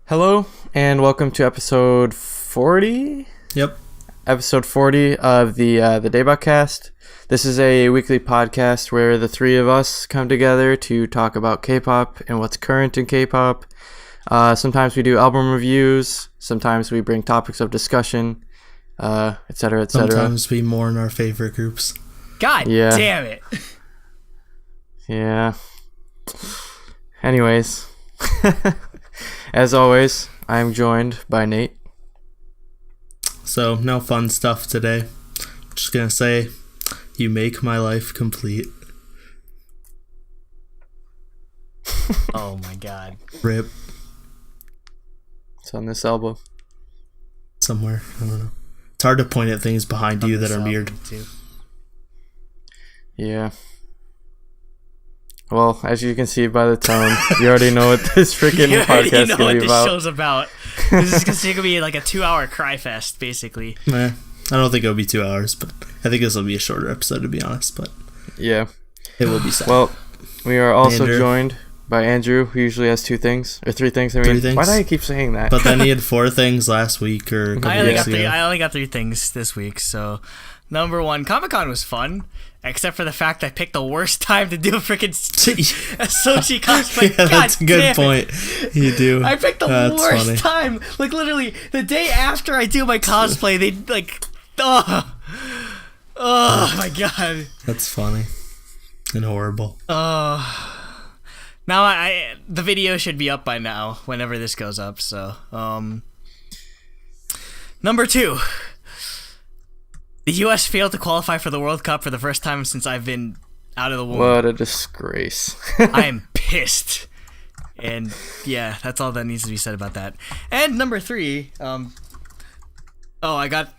Hello, and welcome to episode 40? Yep. Episode 40 of the DaebakCast. This is a weekly podcast where the three of us come together to talk about K-pop and what's current in K-pop. Sometimes we do album reviews. Sometimes we bring topics of discussion, etc., etc. Sometimes we mourn our favorite groups. God damn it. Yeah. Anyways. As always, I am joined by Nate. So, no fun stuff today. Just gonna say, you make my life complete. Oh my god. Rip. It's on this album. Somewhere. I don't know. It's hard to point at things behind you that are weird. Yeah. Well, as you can see by the tone, you already know what this freaking podcast is going to be about. You know what this show's about. This is going to be like a 2-hour cry fest, basically. I don't think it'll be 2 hours, but I think this will be a shorter episode, to be honest. But yeah, it will be sad. Well, we are also joined by Andrew, who usually has 2 things or 3 things. I mean, 3 things. Why do I keep saying that? But then he had 4 things last week or a couple weeks ago. I only got 3 things this week. So, number 1, Comic-Con was fun. Except for the fact I picked the worst time to do a freaking Sochi cosplay. Yeah, that's a good point. You do. I picked the worst time. Like, literally, the day after I do my cosplay, they, like, oh my god. That's funny. And horrible. Now, the video should be up by now, whenever this goes up, so, Number 2. The U.S. failed to qualify for the World Cup for the first time since I've been out of the womb. What a disgrace. I am pissed. And yeah, that's all that needs to be said about that. And number 3, I got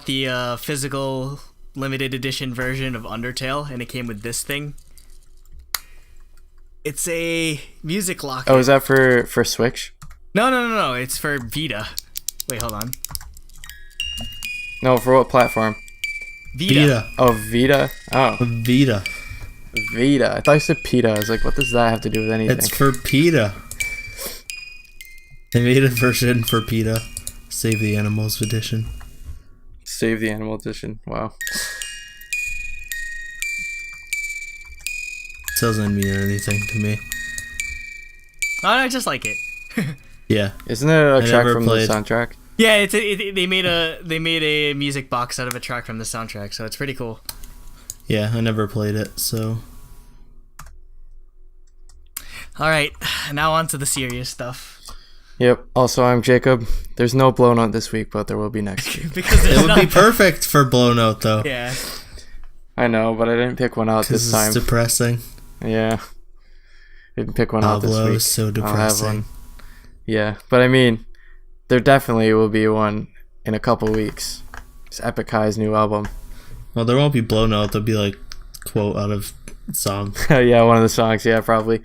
the physical limited edition version of Undertale, and it came with this thing. It's a music locket. Oh, is that for Switch? No. It's for Vita. Wait, hold on. No, for what platform? Vita. Oh, Vita? Oh. Vita. I thought you said PETA. I was like, what does that have to do with anything? It's for PETA. They made a version for PETA. Save the Animals edition. Save the Animal edition. Wow. Doesn't mean anything to me. I just like it. Yeah. Isn't it a track from the soundtrack? Yeah, they made a music box out of a track from the soundtrack, so it's pretty cool. Yeah, I never played it, so. All right, now on to the serious stuff. Yep. Also, I'm Jacob. There's no blow note this week, but there will be next week. Because it would be perfect for blow note, though. Yeah. I know, but I didn't pick one out this time. It's depressing. Yeah. Didn't pick one out this week. Is so depressing. I'll have one. Yeah, but I mean, there definitely will be one in a couple weeks. It's Epic High's new album. Well, there won't be blow note. There'll be like quote out of song. Yeah, one of the songs. Yeah, probably.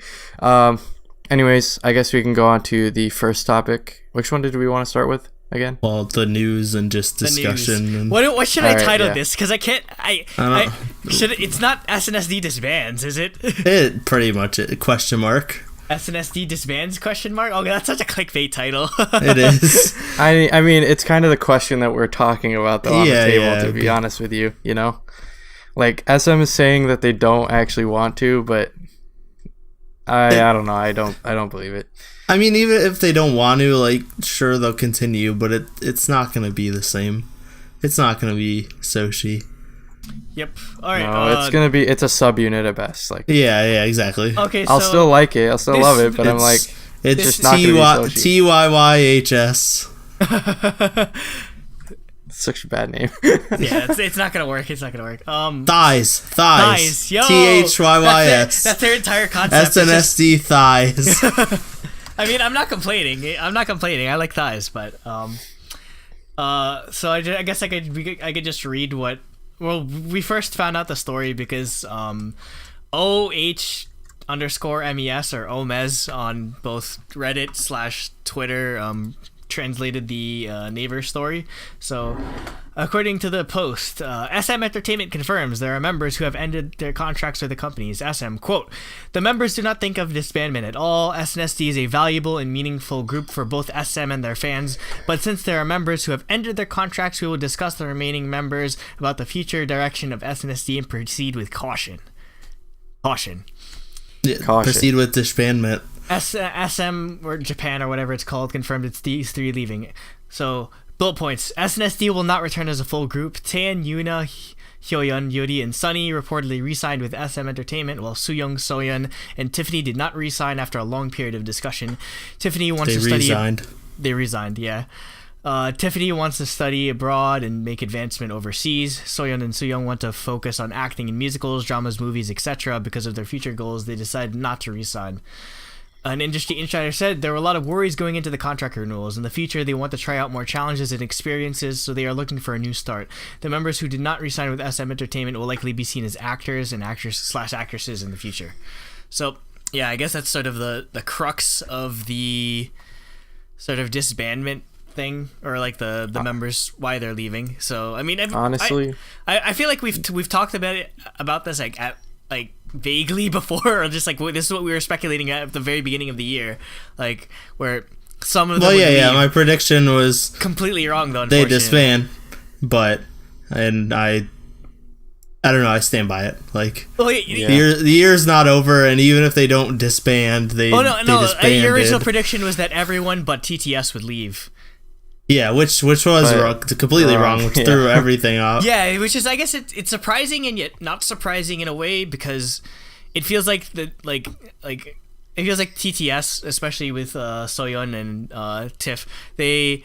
Anyways, I guess we can go on to the first topic. Which one did we want to start with again? Well, the news and just discussion. And what should I title this? Because I can't. It's not SNSD disbands, is it? It pretty much question mark. SNSD disbands question mark? Oh, that's such a clickbait title. It is. I mean, it's kind of the question that we're talking about though on the table, to be honest with you, you know? Like, SM is saying that they don't actually want to, but I don't know. I don't believe it. I mean, even if they don't want to, like, sure, they'll continue, but it's not going to be the same. It's not going to be Sochi. Yep. All right. No, it's a subunit at best. Like. Yeah, exactly. Okay, so I'll still like it. I'll still love it, but I'm like, it's just not gonna be Sochi. TYYHS. Such a bad name. Yeah, it's not gonna work. It's not gonna work. Thighs. Yo. THYYS. That's their entire concept. SNSD thighs. I mean, I'm not complaining. I like thighs, but so I guess I could just read what. Well, we first found out the story because OH_MES or OMES on both Reddit /Twitter translated the Naver story. So, according to the post, SM Entertainment confirms there are members who have ended their contracts with the companies. SM, quote, "The members do not think of disbandment at all. SNSD is a valuable and meaningful group for both SM and their fans, but since there are members who have ended their contracts, we will discuss the remaining members about the future direction of SNSD and proceed with caution." Caution. Yeah, proceed with disbandment. SM or Japan or whatever it's called confirmed it's these three leaving. So, bullet points. SNSD will not return as a full group. Taeyeon, Yuna, Seohyun, Yuri, and Sunny reportedly re-signed with SM Entertainment, while Sooyoung, Seohyun, and Tiffany did not re-sign after a long period of discussion. Tiffany wants to study... They resigned, yeah. Tiffany wants to study abroad and make advancement overseas. Seohyun and Sooyoung want to focus on acting in musicals, dramas, movies, etc. Because of their future goals, they decided not to re-sign. An industry insider said there were a lot of worries going into the contract renewals. In the future, they want to try out more challenges and experiences, so they are looking for a new start. The members who did not re-sign with SM Entertainment will likely be seen as actors and actresses in the future. So, yeah, I guess that's sort of the crux of the sort of disbandment thing, or like the members, why they're leaving. So, I mean, honestly, I feel like we've talked about this like vaguely before, or just like this is what we were speculating at the very beginning of the year, like where some of them my prediction was completely wrong though, they disband, but I don't know, I stand by it. Like, the year's not over, and even if they don't disband, they disbanded. Your original prediction was that everyone but TTS would leave. Yeah, which was completely wrong, which threw everything off. Yeah, which is, I guess it's surprising and yet not surprising in a way, because it feels like it feels like TTS, especially with Seohyun and Tiff, they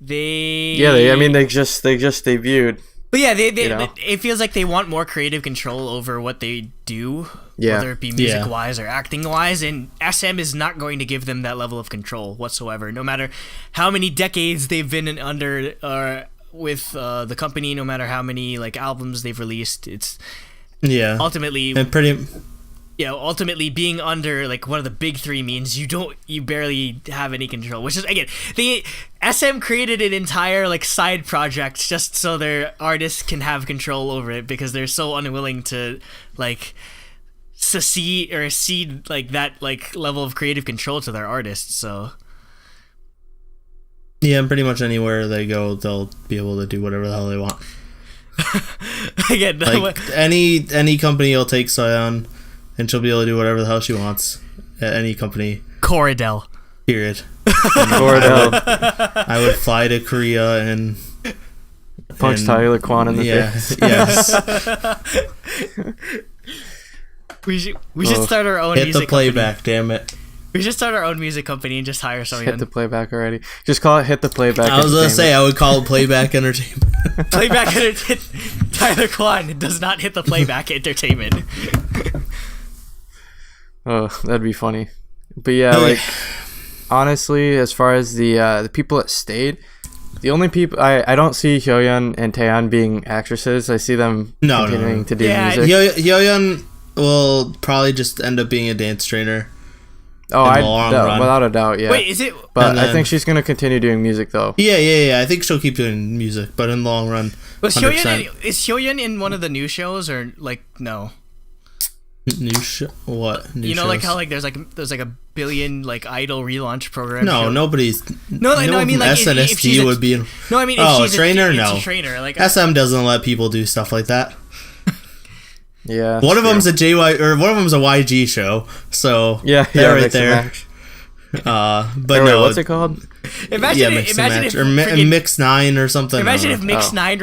just debuted. But yeah, it feels like they want more creative control over what they do, whether it be music-wise or acting-wise, and SM is not going to give them that level of control whatsoever, no matter how many decades they've been under with the company, no matter how many like albums they've released. It's ultimately being under like one of the big three means you barely have any control, which is, again, the SM created an entire like side project just so their artists can have control over it, because they're so unwilling to like cede like that like level of creative control to their artists. So yeah, and pretty much anywhere they go, they'll be able to do whatever the hell they want. Again, like any company will take Seohyun, and she'll be able to do whatever the hell she wants at any company. Corridel. Period. Corridel. I would fly to Korea and punch Tyler Kwan in the face. Yes. We should start our own hit music the playback, company. damn it. We should start our own music company and just hire Seohyun. Hit the playback already. Just call it Hit the Playback. I was gonna say I would call it Playback Entertainment. Playback Entertainment. Tyler Kwan does not hit the Playback Entertainment. Oh, that'd be funny. But yeah, like honestly, as far as the people that stayed, the only people I don't see Hyoyeon and Taeyeon being actresses. I see them continuing to do music. Hyoyeon will probably just end up being a dance trainer. Oh, without a doubt, yeah. Wait, is it? But I think she's gonna continue doing music though. Yeah. I think she'll keep doing music, but in the long run, is Hyoyeon in one of the new shows, or like no? New show? What? New shows? Like how like there's like a billion like idol relaunch programs. No, nobody's. No, I mean like SNSD would be. No, I mean if she's a trainer. It's a trainer. Like SM doesn't let people do stuff like that. Yeah. One of them's a YG show. So right there. But no, what's it called? Imagine if Mix 9 or something. Imagine if Mix 9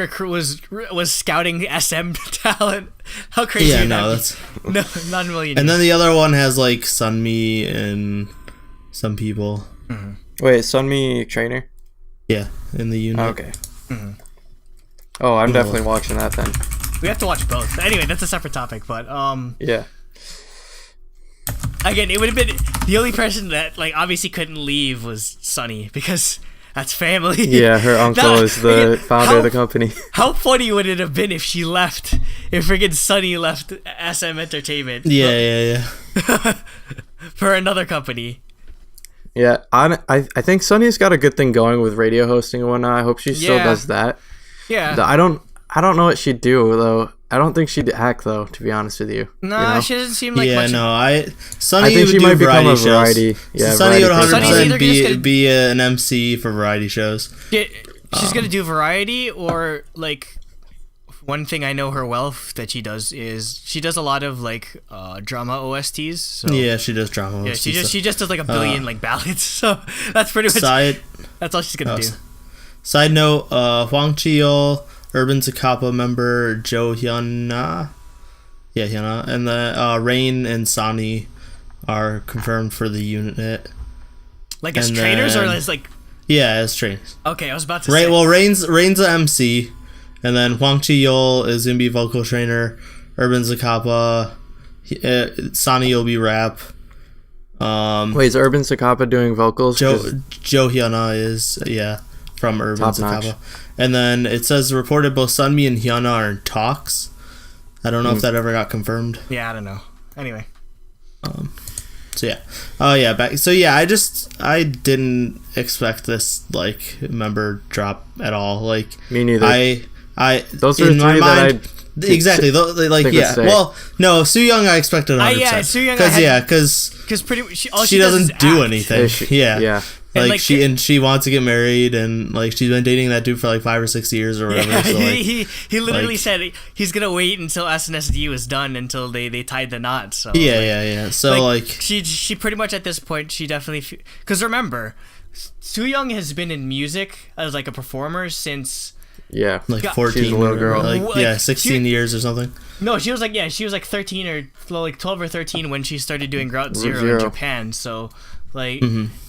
was scouting SM talent. How crazy! Yeah, no, that's not a million. And then the other one has like Sunmi and some people. Mm-hmm. Wait, Sunmi trainer? Yeah, in the unit. Okay. Mm-hmm. Oh, I'm definitely watching that then. We have to watch both. Anyway, that's a separate topic, but yeah. Again, it would have been the only person that like obviously couldn't leave was Sunny, because that's family. Yeah, her uncle is the founder of the company. How funny would it have been if she left? If friggin' Sunny left SM Entertainment? Yeah. For another company. Yeah, I think Sunny's got a good thing going with radio hosting and whatnot. I hope she still does that. Yeah. I don't know what she'd do though. I don't think she'd act though, to be honest with you. No, you know? she doesn't seem like much. Sunny I think she might become a variety. Yeah, Sunny would 100% be an MC for variety shows. Yeah, she's gonna do variety, or like one thing I know her well that she does is she does a lot of like drama OSTs. So. Yeah, she does drama. Yeah, OSTs, she just does like a billion like ballads. So that's pretty much that's all she's gonna do. Side note: Hwang Chi-yeol, Urban Zacapa member Seohyun, Hyuna, and the Rain and Sani are confirmed for the unit. Like as trainers or as like? Yeah, as trainers. Okay, I was about to say. Well, Rain's a MC, and then Hwang Chi-yeol is gonna be vocal trainer. Urban Zacapa, Sani will be rap. Wait, is Urban Zacapa doing vocals? Jo Hyuna is from Urban Zacapa. And then it says reported both Sunmi and Hyuna are in talks. I don't know if that ever got confirmed. Yeah, I don't know. Anyway. So yeah. Oh yeah, back. So yeah, I didn't expect this like member drop at all. Like me neither. Those are in three my mind, that exactly. Like yeah. Well, no, Sooyoung I expected 100%. Sooyoung because pretty much she doesn't do anything. Yeah. Like she wants to get married, and like she's been dating that dude for like 5 or 6 years or whatever. Yeah, so, like, he literally said he's gonna wait until SNSD was done until they tied the knot. So yeah. So like she pretty much at this point she definitely, because remember, Sooyoung has been in music as like a performer since like 14 little girl, like 16 years or something. No, she was like 13 or like 12 or 13 when she started doing Grout Zero in Japan. So like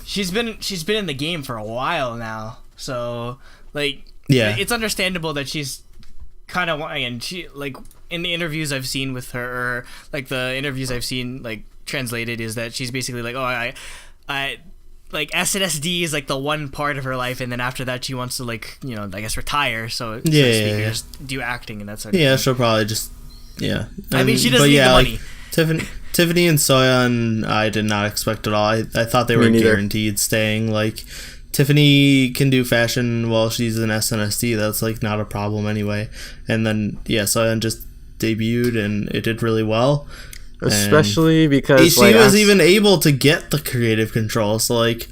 she's been in the game for a while now. So like it's understandable that she's kind of, and she like in the interviews I've seen with her, or like the interviews I've seen like translated, is that she's basically like, I like SNSD is like the one part of her life, and then after that she wants to like, you know, I guess retire. So just do acting and that sort of thing. She'll probably just I mean, she doesn't need the money. Like, Tiffany and Seohyun, I did not expect at all. I thought they were guaranteed staying. Like, Tiffany can do fashion while she's in SNSD. That's like not a problem anyway. And then Seohyun just debuted and it did really well. Especially because she was even able to get the creative control. So like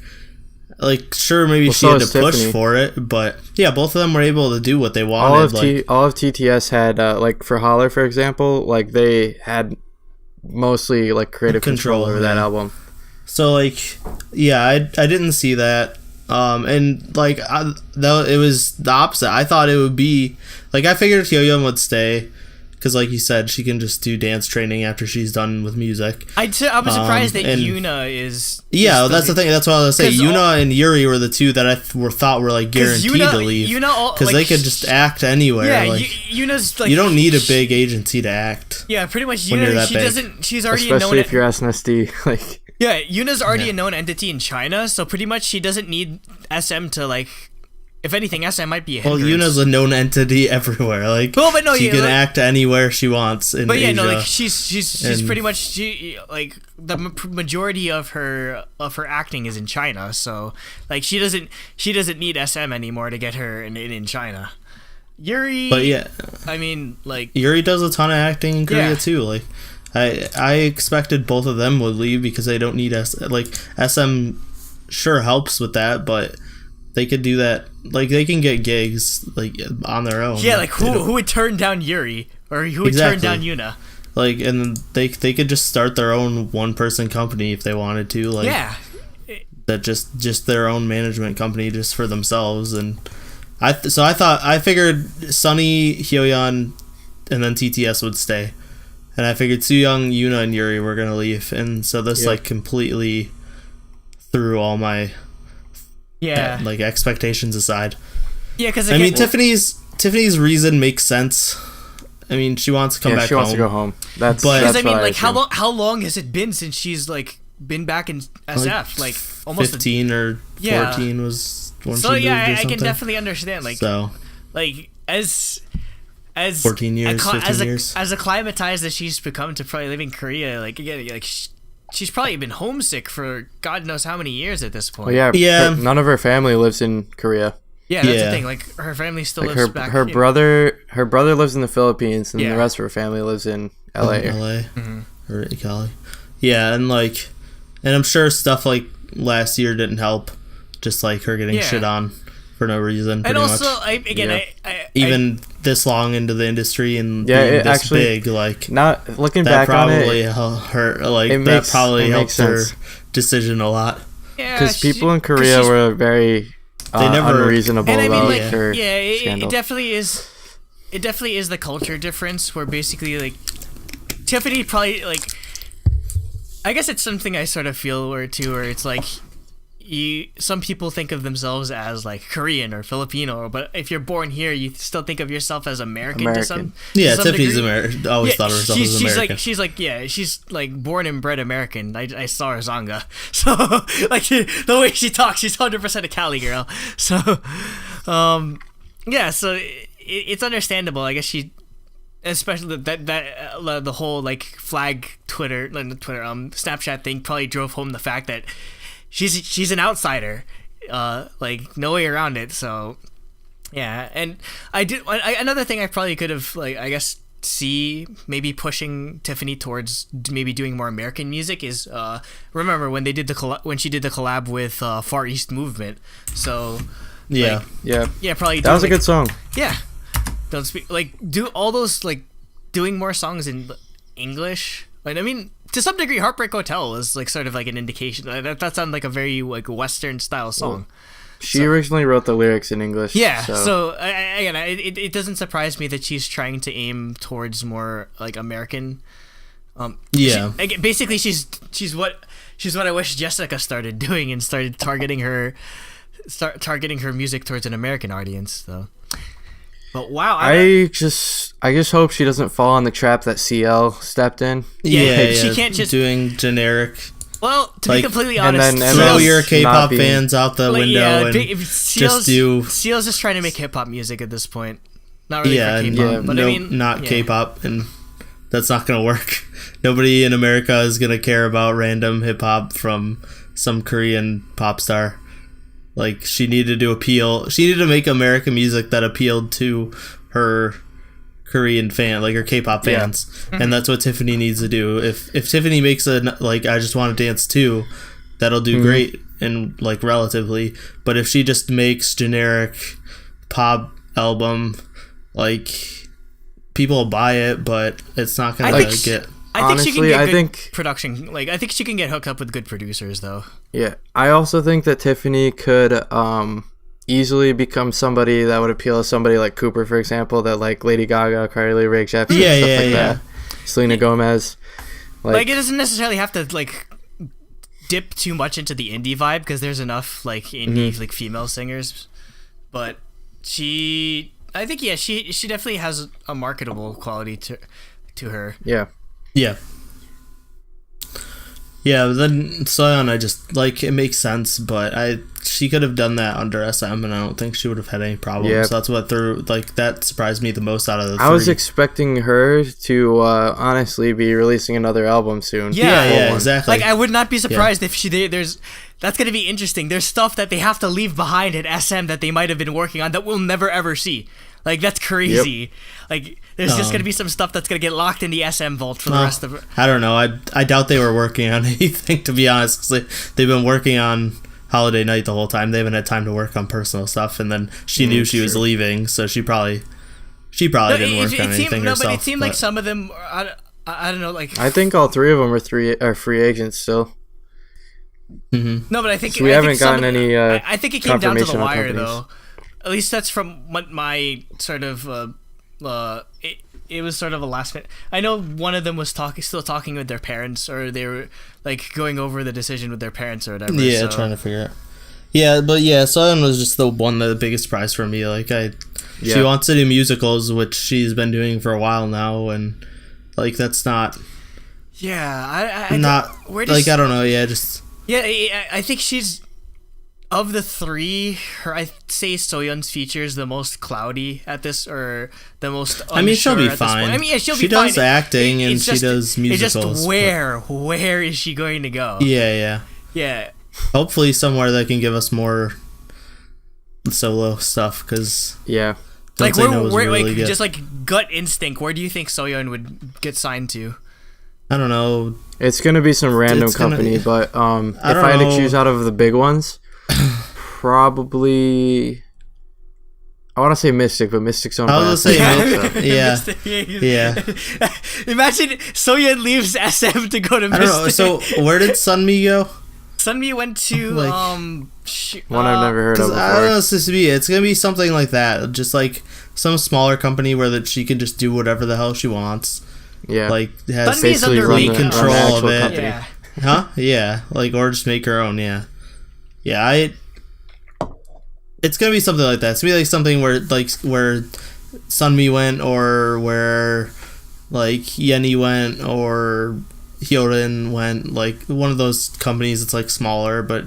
sure, maybe she had to push for it, but both of them were able to do what they wanted. All of TTS had like for Holler, for example, like they had mostly like creative control over that album. So like I didn't see that, and like though it was the opposite. I thought it would be like, I figured Seohyun would stay, because like you said, she can just do dance training after she's done with music. I was surprised that Yuna is... Yeah, that's the thing. That's what I was saying. Yuna and Yuri were the two that I thought were like guaranteed to leave. Because they could just act anywhere. Yeah, like, Yuna's like... You don't need a big agency to act. Yeah, pretty much. Yuna, she's already especially a known... if you're SNSD. Like... Yeah, Yuna's already a known entity in China, so pretty much she doesn't need SM to like... If anything, SM might be a hindrance. Well, Yuna's a known entity everywhere. Like, she can act anywhere she wants in Asia. But like she's pretty much like the majority of her acting is in China. So like she doesn't need SM anymore to get her in China. Yuri, but I mean, like Yuri does a ton of acting in Korea too. Like, I expected both of them would leave because they don't need SM. Sure helps with that, but they could do that. Like, they can get gigs like on their own. Yeah, like who would turn down Yuri, or who would turn down Yuna? Like, and they could just start their own one-person company if they wanted to. Like, that just their own management company just for themselves. And I figured Sunny, Hyoyeon, and then TTS would stay, and I figured Sooyoung, Yuna, and Yuri were gonna leave, and so this like completely threw all my like expectations aside. Yeah, because I mean, Tiffany's reason makes sense. I mean, she wants to come back home. She wants to go home. That's because I mean, like how long has it been since she's like been back in SF? Like almost 15 or 14 was when she moved or I something. can definitely understand. Like like as 14 years, 15 years. As acclimatized as she's become to probably living in Korea, like again, like she's probably been homesick for God knows how many years at this point. Well, none of her family lives in Korea. Yeah, that's the thing. Like her family still lives back. Her brother lives in the Philippines, and the rest of her family lives in LA. Or Cali. Yeah, and I'm sure stuff like last year didn't help. Just like her getting shit on for no reason. And also, even this long into the industry and being this actually, big, like not looking back on it, hurt. Like that probably helped her decision a lot. Yeah, because people in Korea were very unreasonable about her scandal. It definitely is. It definitely is the culture difference where basically like Tiffany probably like. I guess it's something I sort of feel where it's like. Some people think of themselves as like Korean or Filipino, but if you're born here, you still think of yourself as American. To some Tiffany's American. Always thought of herself as American. She's born and bred American. I saw her Zanga, so like the way she talks, she's 100% a Cali girl. So, so it's understandable. I guess she, especially that the whole like flag Snapchat thing probably drove home the fact that. She's an outsider, like no way around it. So, yeah, and another thing I probably could have see maybe pushing Tiffany towards maybe doing more American music is remember when they did when she did the collab with Far East Movement. So probably that was a good song. Yeah, don't speak do all those doing more songs in English. I mean. To some degree, Heartbreak Hotel is sort of an indication that sounds like a very Western style song. She originally wrote the lyrics in English. Yeah, so again, it doesn't surprise me that she's trying to aim towards more American. Basically, she's what I wish Jessica started doing and started targeting her music towards an American audience. So. But wow, I just hope she doesn't fall in the trap that CL stepped in. She can't just doing generic. Well, to be completely honest, and throw your K-pop fans out the window and just do. CL's just trying to make hip hop music at this point. Not really for K-pop, but not K-pop, and that's not gonna work. Nobody in America is gonna care about random hip hop from some Korean pop star. She needed to make American music that appealed to her Korean fan, her K-pop fans. Mm-hmm. And that's what Tiffany needs to do. If Tiffany makes I Just Want to Dance 2, that'll do great and relatively. But if she just makes generic pop album, people will buy it, but it's not going to get... I think she can get good production. I think she can get hooked up with good producers, though. Yeah, I also think that Tiffany could easily become somebody that would appeal to somebody like Cooper, for example, that Lady Gaga, Carly Rae Jepsen, that. Selena Gomez. It doesn't necessarily have to dip too much into the indie vibe because there's enough indie female singers, but she definitely has a marketable quality to her. Yeah. Yeah, but then Seohyun, I just it makes sense, but she could have done that under SM, and I don't think she would have had any problems. Yeah. So that's what that surprised me the most out of the three. I was expecting her to honestly be releasing another album soon. Yeah, exactly. I would not be surprised if that's going to be interesting. There's stuff that they have to leave behind at SM that they might have been working on that we'll never ever see. That's crazy. Yep. There's just gonna be some stuff that's gonna get locked in the SM vault for the rest of it. I don't know. I doubt they were working on anything, to be honest. 'Cause they've been working on Holiday Night the whole time. They haven't had time to work on personal stuff, and then she knew she was leaving, so she probably didn't work on anything herself. But it seemed like some of them. I don't know. I think all three of them are free agents still. Mm-hmm. No, but I think so we haven't gotten any. I think it came down to the wire, though. At least that's from what my sort of it was sort of a last minute. I know one of them was still talking with their parents, or they were going over the decision with their parents or whatever. Yeah, trying to figure it out. Yeah, but Seohyun was just the biggest surprise for me. She wants to do musicals, which she's been doing for a while now, and that's not. Yeah, I don't know. Yeah, just. Yeah, I think she's. of the three, I'd say Soyeon's feature is the most cloudy at this, or the most. I mean, she'll be fine. I mean, yeah, she'll be she fine. does acting and she does musicals. It's just where is she going to go? Yeah. Hopefully somewhere that can give us more solo stuff, because like where just like gut instinct, where do you think Seohyun would get signed to? I don't know. It's gonna be some random company, but if I had to choose out of the big ones, probably I want to say Mystic, but Mystic's owned by I was gonna say yeah. Imagine Seohyun leaves SM to go to Mystic. I don't know. So where did Sunmi go? Sunmi went to one I've never heard of before. I don't know. It's gonna be something like that, just like some smaller company where that she can just do whatever the hell she wants. Yeah, like has Sunmi is under complete control of it. Company. Yeah. Huh? Yeah, like, or just make her own. Yeah. It's gonna be something like that. It's gonna be like something where Sunmi went, or where like Yenny went, or Hyorin went, like one of those companies that's like smaller, but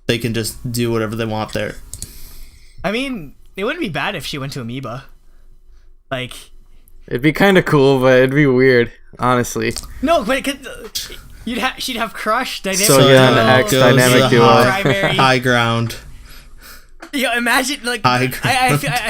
they can just do whatever they want there. I mean, it wouldn't be bad if she went to Amoeba. Like, it'd be kind of cool, but it'd be weird, honestly. No, but she'd have Crush, Dynamic X, Dynamic Duo, High Ground. Yeah, imagine like I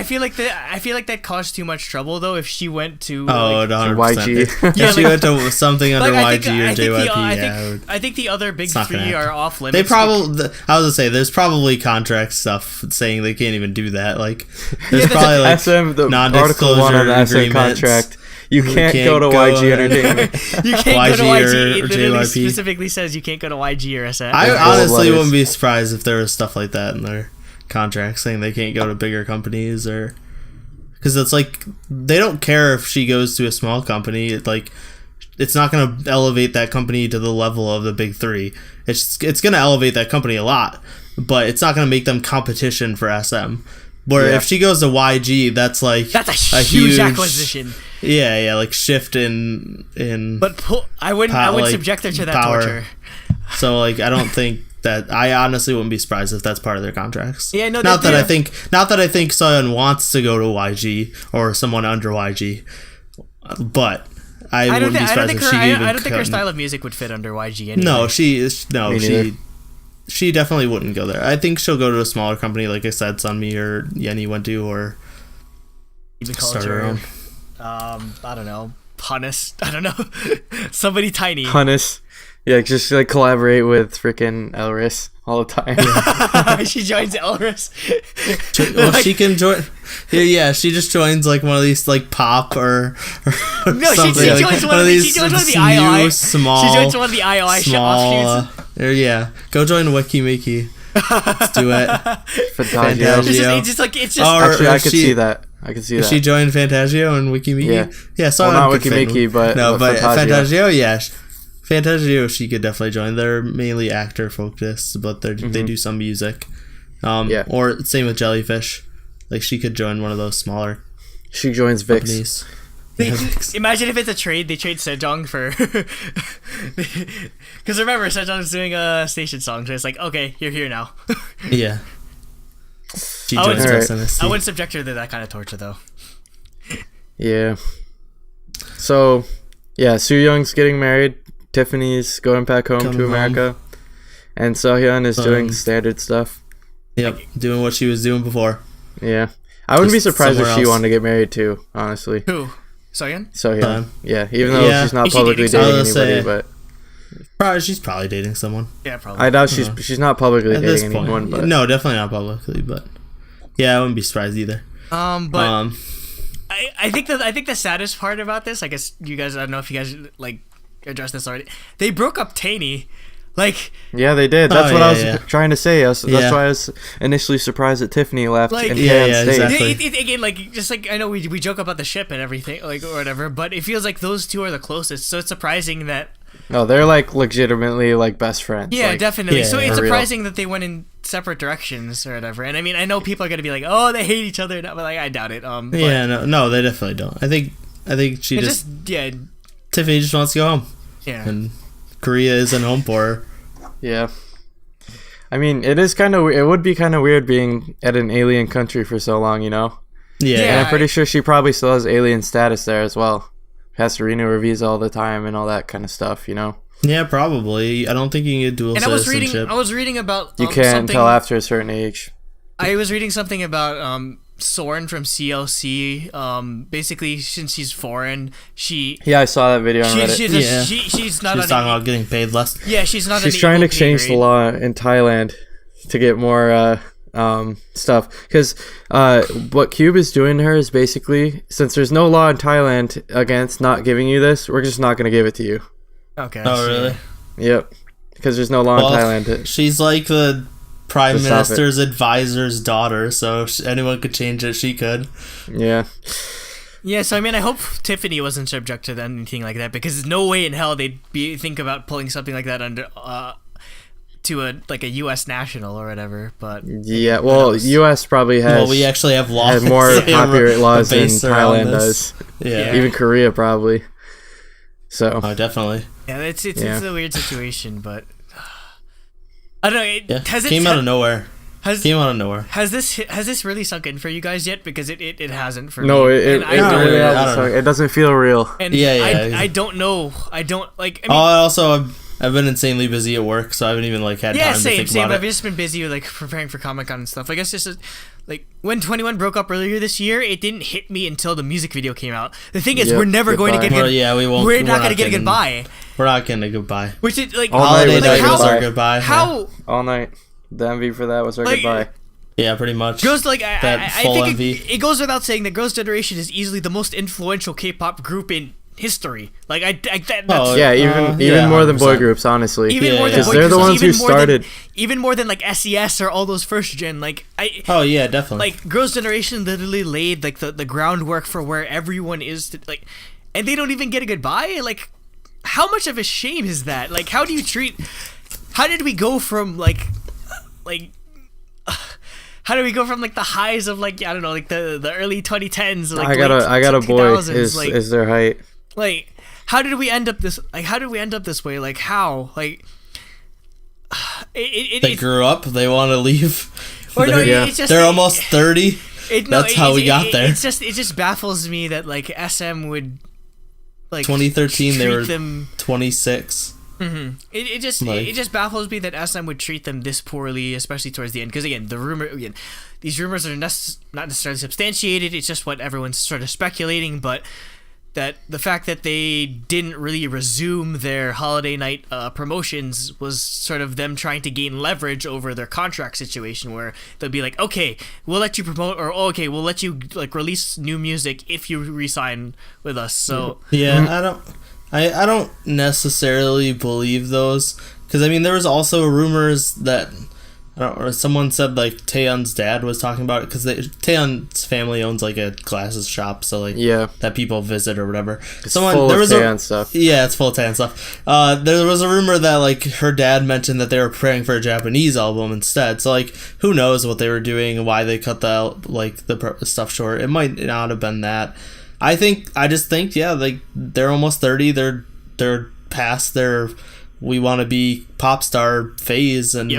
feel like that caused too much trouble though if she went to YG. If she went to something under YG or JYP. I think the other big three are off limits. They probably. I was gonna say there's probably contract stuff saying they can't even do that. Like there's probably like SM, the article 1 on the SM contract. You can't go to YG Entertainment. You can't go to YG. It literally JYP. Specifically says you can't go to YG or SM. I honestly wouldn't be surprised if there was stuff like that in there. Contracts saying they can't go to bigger companies, or because it's like they don't care if she goes to a small company. It's not going to elevate that company to the level of the big three. It's going to elevate that company a lot, but it's not going to make them competition for SM. Where if she goes to YG, that's a huge acquisition. Yeah, like shift in. But I wouldn't subject her to that power. Torture. So like I don't think. That I honestly wouldn't be surprised if that's part of their contracts. Yeah, no. Not that I think Seohyun wants to go to YG or someone under YG, but I wouldn't be surprised if she even. I don't think her style of music would fit under YG. Anyway. No, she definitely wouldn't go there. I think she'll go to a smaller company, like I said, Sunmi or Yenny went to, or start her own. I don't know, Hunnis. I don't know, somebody tiny. Hunnis. Yeah, just like collaborate with freaking Elris all the time. She joins Elris. She can join. Yeah, she just joins like one of these like pop or no, something. She joins one of the IOI. Small. She joins one of the IOI offshoots. Go join Wiki Mickey. Let's do it. Fantagio. It's just. Actually, I could see that. She joined Fantagio and Wiki Mickey. Yeah. So not Wiki Mickey, but Fantagio. Yeah. Fantagio, she could definitely join. They're mainly actor focused, but they do some music. Or same with Jellyfish. Like she could join one of those smaller. She joins VIX. Imagine if it's a trade. They trade Seohyun for. Because remember, Seohyun's doing a station song, so it's like, okay, you're here now. Yeah. She joins SNSD. I wouldn't subject her to that kind of torture, though. Yeah. So, Sooyoung's getting married. Tiffany's going back home to America, and Seohyun is doing standard stuff. Yep, doing what she was doing before. Yeah, I wouldn't be surprised if she wanted to get married too. Honestly, who? Seohyun? Yeah, even though she's not publicly dating anybody, but she's probably dating someone. Yeah, probably. I doubt she's not publicly dating anyone. But no, definitely not publicly. But yeah, I wouldn't be surprised either. I think the saddest part about this, I guess you guys, I don't know if you guys like addressed this already. They broke up Taney. Yeah, they did. That's what I was trying to say. That's why I was initially surprised that Tiffany left and stayed. Exactly. Again, I know we joke about the ship and everything, or whatever, but it feels like those two are the closest. So it's surprising that. No, they're legitimately best friends. Yeah, definitely. So it's surprising that they went in separate directions or whatever. And I mean, I know people are gonna be like, "Oh, they hate each other," but I doubt it. No, they definitely don't. I think she just Tiffany just wants to go home. Yeah. And Korea isn't home for her. Yeah. I mean, it would be kind of weird being at an alien country for so long, you know? Yeah. And I'm pretty sure she probably still has alien status there as well. Has to renew her visa all the time and all that kind of stuff, you know? Yeah, probably. I don't think you can get dual citizenship. I was reading about you can't until after a certain age. I was reading something about Soren from CLC. Basically, since she's foreign, I saw that video on Reddit. She's not. She's talking about getting paid less. Yeah, she's not. She's trying to change the law in Thailand to get more stuff, because what Cube is doing to her is basically, since there's no law in Thailand against not giving you this, we're just not going to give it to you. Okay. Oh, really? Yep. Because there's no law in Thailand. She's like the Prime Minister's advisor's daughter, so if anyone could change it, she could. Yeah. Yeah, so I mean, I hope Tiffany wasn't subject to anything like that, because there's no way in hell they'd think about pulling something like that under to a U.S. national or whatever. But yeah, well, U.S. probably has. Well, we actually have laws. Have more copyright laws than Thailand does. Yeah. Even Korea probably. So. Oh, definitely. Yeah, it's a weird situation, but I don't know. Came out of nowhere. Has this really sunk in for you guys yet? Because it hasn't for me. It doesn't feel real. And I don't know. I don't like. I mean, also, I've been insanely busy at work, so I haven't even had time to think about it. I've just been busy with preparing for Comic-Con and stuff. I guess just when 21 broke up earlier this year, it didn't hit me until the music video came out. The thing is, we're never going to get. We won't. We're not going to get a goodbye. We're not getting a goodbye. Which is holiday night was our goodbye. How all night? The MV for that was our goodbye. Yeah, pretty much. Girls I think it goes without saying that Girls' Generation is easily the most influential K-pop group in history. Even more than boy groups, honestly. Even more than boy groups, they're the ones who started. Even more than SES or all those first gen. Oh yeah, definitely. Girls' Generation literally laid the groundwork for where everyone is and they don't even get a goodbye. How much of a shame is that? How did we go from how do we go from the highs of I don't know the early 2010s I got a boy is their height. How did we end up this way? How they grew up, they want to leave, or it's just they're almost 30. That's how we got there. It just baffles me that SM would 2013 they were 26. Mm-hmm. It just baffles me that SM would treat them this poorly, especially towards the end. Because again, these rumors are not necessarily substantiated. It's just what everyone's sort of speculating. But that the fact that they didn't really resume their holiday night promotions was sort of them trying to gain leverage over their contract situation, where they'll be like, okay, we'll let you promote, or okay, we'll let you release new music if you re-sign with us. So yeah, I don't necessarily believe those, because I mean there was also rumors that someone said Taeyeon's dad was talking about it, because Taeyeon's family owns a glasses shop, so that people visit or whatever. It's full of Taeyeon stuff. Yeah, it's full of Taeyeon stuff. There was a rumor that her dad mentioned that they were preparing for a Japanese album instead. So who knows what they were doing and why they cut the stuff short. It might not have been that. I just think they're almost 30. They're past their we want to be pop star phase, and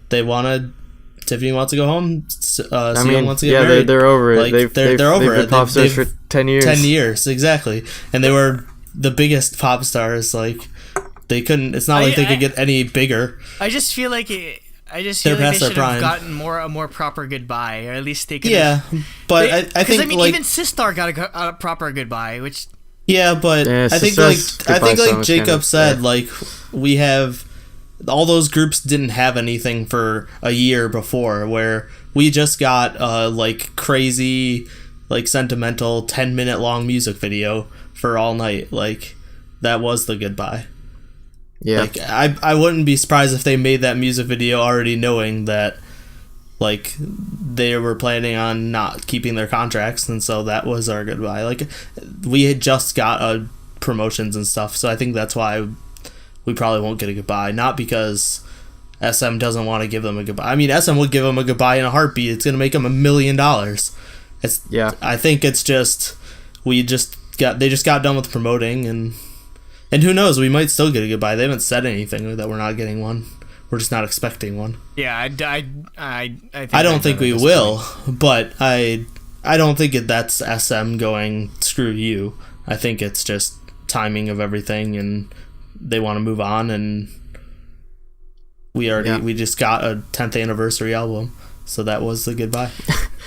Tiffany wants to go home. Sooyoung wants to get married. They're over it. They're over it. They've been pop stars for 10 years. 10 years, exactly. And they were the biggest pop stars. They couldn't. It's not they could get any bigger. I just feel like they should have gotten a more proper goodbye, or at least they could. Yeah, but I think even Sistar got a proper goodbye, which. Yeah, but I think Jacob said, we have all those groups didn't have anything for a year before, where we just got crazy sentimental 10-minute long music video for All Night. That was the goodbye. Yeah. I wouldn't be surprised if they made that music video already knowing that they were planning on not keeping their contracts, and so that was our goodbye. We had just got promotions and stuff, so I think that's why we probably won't get a goodbye. Not because SM doesn't want to give them a goodbye. I mean, SM would give them a goodbye in a heartbeat. It's gonna make them $1 million. I think it's just they just got done with promoting, and who knows, we might still get a goodbye. They haven't said anything that we're not getting one. We're just not expecting one. Yeah, I think I don't think we will, but I don't think that's SM going, screw you. I think it's just timing of everything, and they want to move on, and we just got a 10th anniversary album, so that was the goodbye.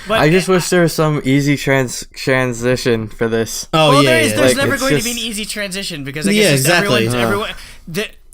But I just wish there was some easy transition for this. Oh, well, there's never going to be an easy transition, because I guess everyone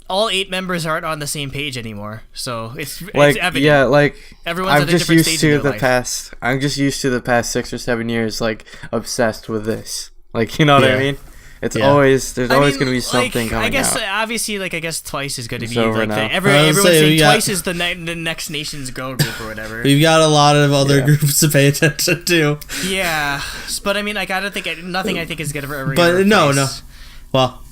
all 8 members aren't on the same page anymore, so it's evident. Yeah, like everyone's at a different stage in their life. I'm just used to the past 6 or 7 years, like obsessed with this. Like, you know what I mean? It's always there's always going to be something coming out. I guess obviously, like, I guess Twice is going to be like everyone's saying Twice is the next nation's girl group or whatever. We've got a lot of other groups to pay attention to. Yeah, but I mean, like, I don't think nothing I think is going to ever. But no. Well,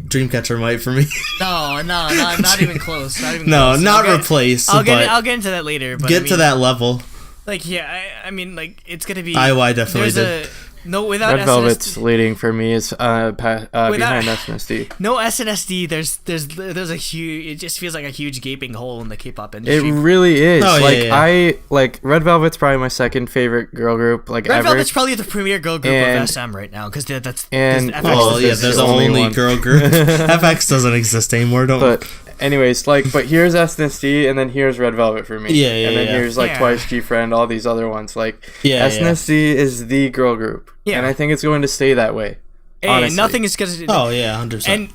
Dreamcatcher might for me. No, not even close. Not replace. I'll get into that later. But to that level. Like, yeah, I mean, like, it's going to be. IY definitely did. No, without Red Velvet's leading for me is behind SNSD. No SNSD. There's a huge. It just feels like a huge gaping hole in the K-pop industry. It really is. Oh, I like Red Velvet's probably my second favorite girl group. Like Red ever. Velvet's probably the premier girl group of SM right now, because that's and there's the only girl group. FX doesn't exist anymore. But anyways, but here's SNSD, and then here's Red Velvet for me. And then here's Twice, G-Friend, all these other ones. SNSD is the girl group. Yeah. And I think it's going to stay that way. Honestly. Nothing is going to. Oh yeah, 100%. And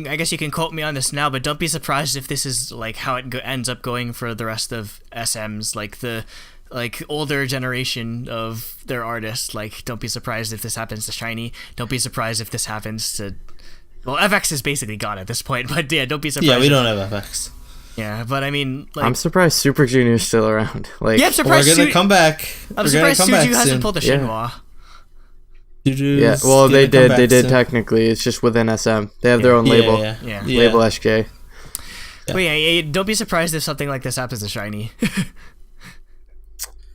I guess you can quote me on this now, but don't be surprised if this is like how it ends up going for the rest of SMs, like the older generation of their artists. Like, don't be surprised if this happens to SHINee. Don't be surprised if this happens to. Well, FX is basically gone at this point, but yeah, don't be surprised. Yeah, we don't have FX. Yeah, but I mean, like, I'm surprised Super Junior's still around. Like, yeah, I'm surprised we're gonna come back. I'm surprised Sooyoung hasn't pulled a Shinhwa. Yeah, well, they did. They did technically. It's just within SM. They have their own label. Yeah. Label SJ. But yeah, don't be surprised if something like this happens to SHINee.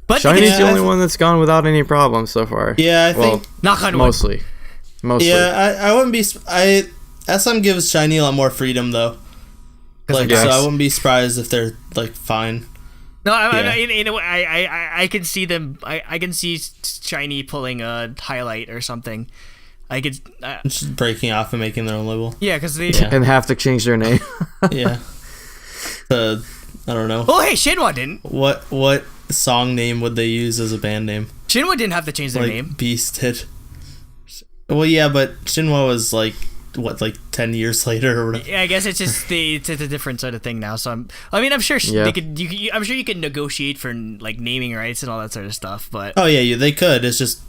But SHINee's the only one that's gone without any problems so far. Yeah, I think knock on wood. Mostly. Yeah, I wouldn't be. SM gives SHINee a lot more freedom though. So I wouldn't be surprised if they're like fine. No, I can see them. I can see SHINee pulling a highlight or something. I could just breaking off and making their own label. Yeah, because they and have to change their name. Yeah. I don't know. Oh, hey, Shinhwa didn't. What song name would they use as a band name? Shinhwa didn't have to change their name. Beast did. Well, yeah, but Shinhwa was like 10 years later or whatever. Yeah, I guess it's just it's a different sort of thing now. So I'm sure they could. I'm sure you could negotiate for like naming rights and all that sort of stuff. But they could. It's just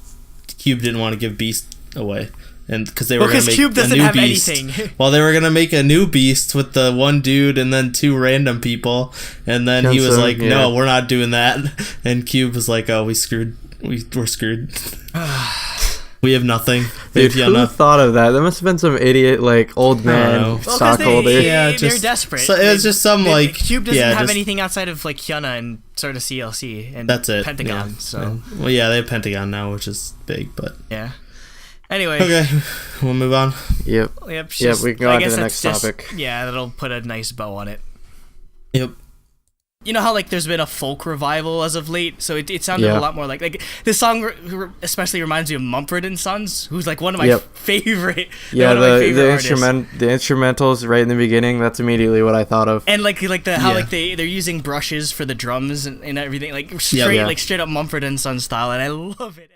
Cube didn't want to give Beast away, and because they were going to make Cube doesn't a new have Beast. Anything. Well, they were going to make a new Beast with the one dude and then 2 random people, and then he was like, "No, we're not doing that." And Cube was like, "Oh, we're screwed. We have nothing." Dude, who thought of that? There must have been some idiot, like, old man stockholder. They're desperate. So it was just some Cube doesn't have anything outside of like Hyuna and sort of CLC and that's it. Pentagon. Yeah. So they have Pentagon now, which is big, but yeah. Anyway, okay, we'll move on. Yep. We can go on to the next topic. Yeah, that'll put a nice bow on it. Yep. You know how like there's been a folk revival as of late, so it sounded a lot more like this song especially reminds me of Mumford & Sons, who's like one of my favorite. Yeah, the instrumentals right in the beginning. That's immediately what I thought of. And like they're using brushes for the drums and everything, like straight up Mumford & Sons style, and I love it.